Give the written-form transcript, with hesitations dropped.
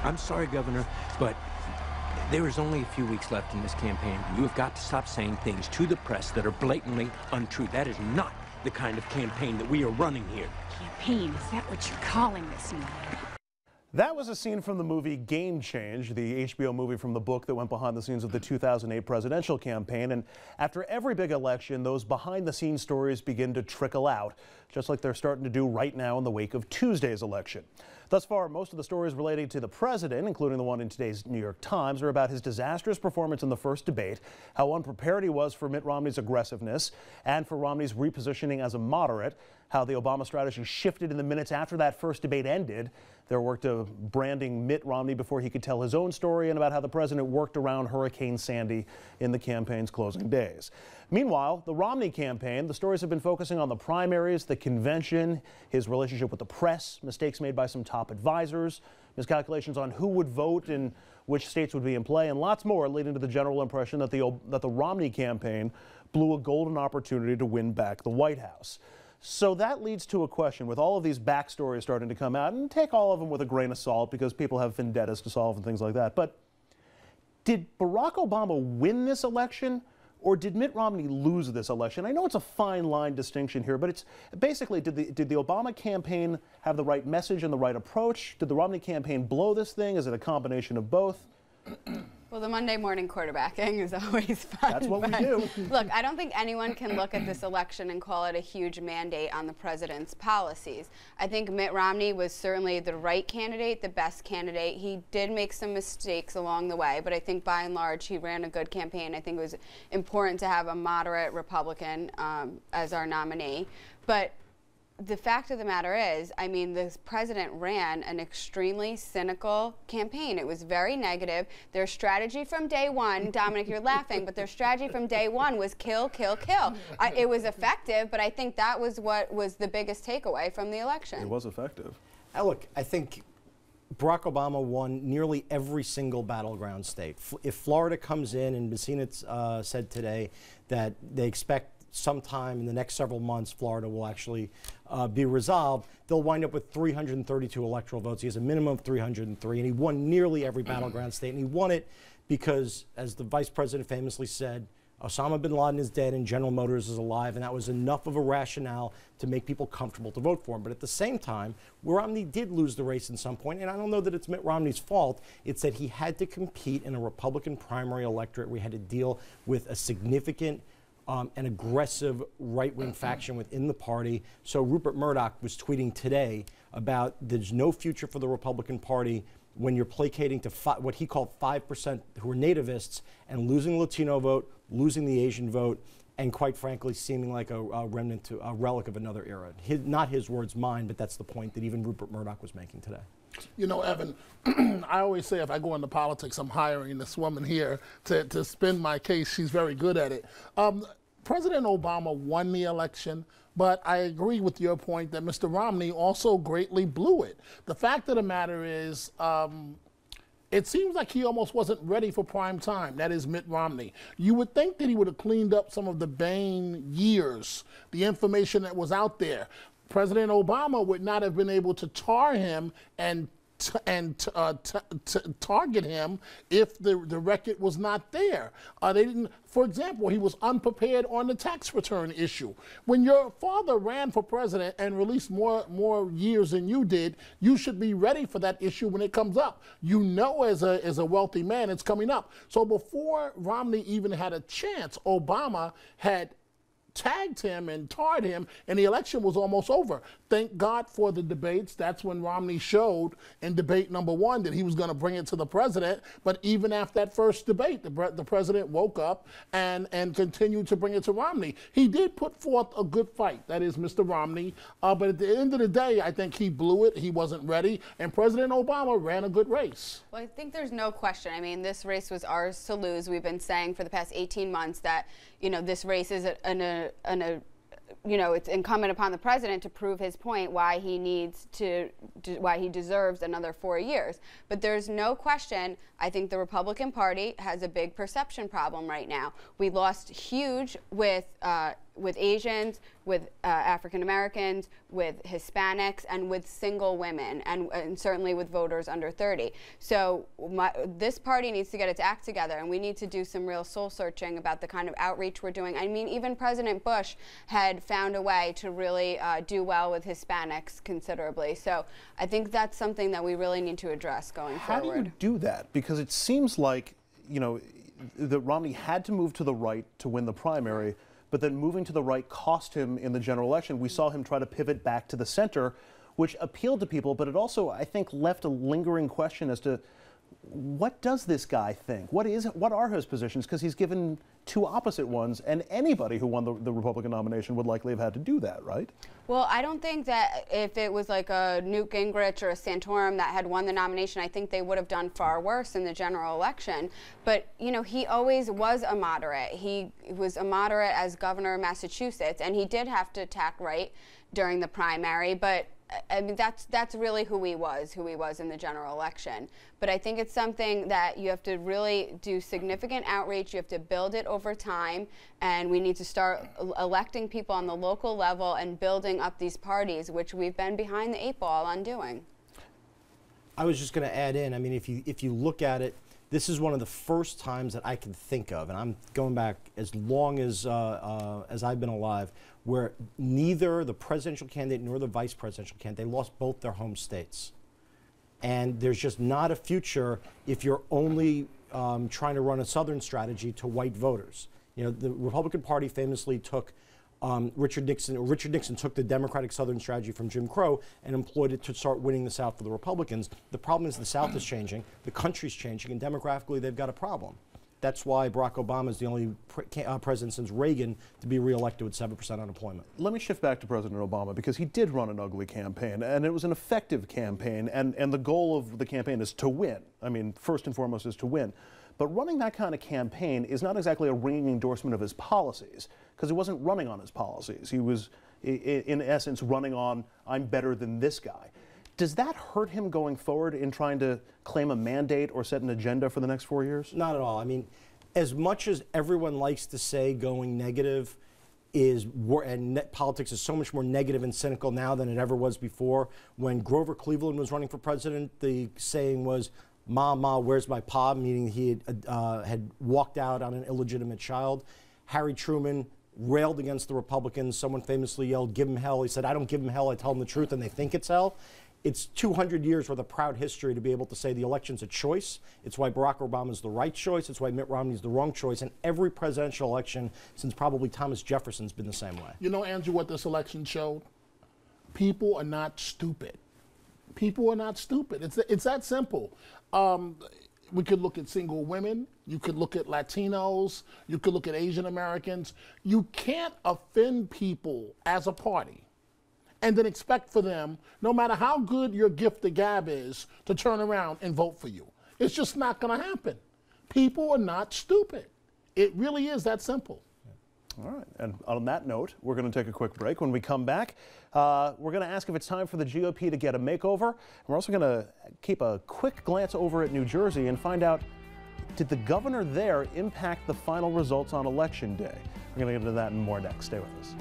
I'm sorry, Governor, but there is only a few weeks left in this campaign. You have got to stop saying things to the press that are blatantly untrue. That is not the kind of campaign that we are running here. Campaign? Is that what you're calling this now? That was a scene from the movie Game Change, the HBO movie from the book that went behind the scenes of the 2008 presidential campaign. And after every big election, those behind-the-scenes stories begin to trickle out, just like they're starting to do right now in the wake of Tuesday's election. Thus far, most of the stories relating to the president, including the one in today's New York Times, are about his disastrous performance in the first debate, how unprepared he was for Mitt Romney's aggressiveness, and for Romney's repositioning as a moderate, how the Obama strategy shifted in the minutes after that first debate ended, their work to branding Mitt Romney before he could tell his own story, and about how the president worked around Hurricane Sandy in the campaign's closing days. Meanwhile, the Romney campaign, the stories have been focusing on the primaries, the convention, his relationship with the press, mistakes made by some top advisors, miscalculations on who would vote and which states would be in play, and lots more, leading to the general impression that the Romney campaign blew a golden opportunity to win back the White House. So that leads to a question, with all of these backstories starting to come out, and take all of them with a grain of salt because people have vendettas to solve and things like that. But did Barack Obama win this election, or did Mitt Romney lose this election? I know it's a fine line distinction here, but it's basically, did the Obama campaign have the right message and the right approach? Did the Romney campaign blow this thing? Is it a combination of both? Well, the Monday morning quarterbacking is always fun. That's what we do. Look, I don't think anyone can look at this election and call it a huge mandate on the president's policies. I think Mitt Romney was certainly the right candidate, the best candidate. He did make some mistakes along the way, but I think by and large he ran a good campaign. I think it was important to have a moderate Republican as our nominee. But the fact of the matter is, I mean, the president ran an extremely cynical campaign. It was very negative. Their strategy from day one, Dominic, you're laughing, but their strategy from day one was kill, kill, kill. It was effective, but I think that was what was the biggest takeaway from the election. It was effective. Look, I think Barack Obama won nearly every single battleground state. If Florida comes in, and Messina said today that they expect sometime in the next several months, Florida will actually be resolved, they'll wind up with 332 electoral votes. He has a minimum of 303, and he won nearly every battleground state. And he won it because, as the vice president famously said, Osama bin Laden is dead and General Motors is alive, and that was enough of a rationale to make people comfortable to vote for him. But at the same time, Romney did lose the race at some point, and I don't know that it's Mitt Romney's fault. It's that he had to compete in a Republican primary electorate where he had to deal with a significant an aggressive right-wing faction within the party. So Rupert Murdoch was tweeting today about there's no future for the Republican Party when you're placating to what he called 5% who are nativists and losing the Latino vote, losing the Asian vote, and quite frankly seeming like a remnant, a relic of another era. Not his words, mine, but that's the point that even Rupert Murdoch was making today. You know, Evan, I always say if I go into politics, I'm hiring this woman here to spin my case. She's very good at it. President Obama won the election, but I agree with your point that Mr. Romney also greatly blew it. The fact of the matter is, it seems like he almost wasn't ready for prime time. That is Mitt Romney. You would think that he would have cleaned up some of the Bain years, the information that was out there. President Obama would not have been able to tar him and target him if the record was not there. They didn't. For example, he was unprepared on the tax return issue. When your father ran for president and released more years than you did, you should be ready for that issue when it comes up. You know, as a wealthy man, it's coming up. So before Romney even had a chance, Obama had tagged him and tarred him, and the election was almost over. Thank God for the debates. That's when Romney showed in debate number 1 that he was going to bring it to the president. But even after that first debate, the president woke up and continued to bring it to Romney. He did put forth a good fight. That is Mr. Romney. But at the end of the day, I think he blew it. He wasn't ready. And President Obama ran a good race. Well, I think there's no question. I mean, this race was ours to lose. We've been saying for the past 18 months that, you know, this race is it's incumbent upon the president to prove his point why he needs to, why he deserves another 4 years. But there's no question, I think the Republican Party has a big perception problem right now. We lost huge with Asians, with African Americans, with Hispanics, and with single women, and certainly with voters under 30. So this party needs to get its act together, and we need to do some real soul searching about the kind of outreach we're doing. I mean, even President Bush had found a way to really do well with Hispanics considerably. So I think that's something that we really need to address going forward. How do you do that? Because it seems like, you know, that Romney had to move to the right to win the primary, but then moving to the right cost him in the general election. We saw him try to pivot back to the center, which appealed to people, but it also, I think, left a lingering question as to what does this guy think? What are his positions? Because he's given two opposite ones, and anybody who won the Republican nomination would likely have had to do that, right? Well, I don't think that if it was like a Newt Gingrich or a Santorum that had won the nomination, I think they would have done far worse in the general election. But, you know, he always was a moderate. He was a moderate as governor of Massachusetts, and he did have to tack right during the primary, but I mean, that's really who he was in the general election. But I think it's something that you have to really do significant outreach. You have to build it over time, and we need to start electing people on the local level and building up these parties, which we've been behind the 8 ball on doing. I was just going to add in, I mean, if you look at it, this is one of the first times that I can think of, and I'm going back as long as I've been alive, where neither the presidential candidate nor the vice presidential candidate, they lost both their home states. And there's just not a future if you're only trying to run a Southern strategy to white voters. You know, the Republican Party famously took Richard Nixon took the Democratic Southern strategy from Jim Crow and employed it to start winning the South for the Republicans. The problem is the South is changing, the country's changing, and demographically they've got a problem. That's why Barack Obama is the only president since Reagan to be reelected with 7% unemployment. Let me shift back to President Obama, because he did run an ugly campaign, and it was an effective campaign, and the goal of the campaign is to win. I mean, first and foremost is to win. But running that kind of campaign is not exactly a ringing endorsement of his policies, because he wasn't running on his policies. He was, in essence, running on, I'm better than this guy. Does that hurt him going forward in trying to claim a mandate or set an agenda for the next 4 years? Not at all. I mean, as much as everyone likes to say going negative is, and politics is so much more negative and cynical now than it ever was before. When Grover Cleveland was running for president, the saying was, "Ma, ma, where's my pa?" Meaning he had walked out on an illegitimate child. Harry Truman railed against the Republicans. Someone famously yelled, "Give him hell." He said, "I don't give them hell, I tell them the truth, and they think it's hell." It's 200 years worth of proud history to be able to say the election's a choice. It's why Barack Obama's the right choice. It's why Mitt Romney's the wrong choice. And every presidential election since probably Thomas Jefferson's been the same way. You know, Andrew, what this election showed? People are not stupid. People are not stupid. It's that simple. We could look at single women. You could look at Latinos. You could look at Asian Americans. You can't offend people as a party and then expect for them, no matter how good your gift of gab is, to turn around and vote for you. It's just not going to happen. People are not stupid. It really is that simple. All right, and on that note, we're going to take a quick break. When we come back, we're going to ask if it's time for the GOP to get a makeover. We're also going to keep a quick glance over at New Jersey and find out, did the governor there impact the final results on Election Day? We're going to get into that and more next. Stay with us.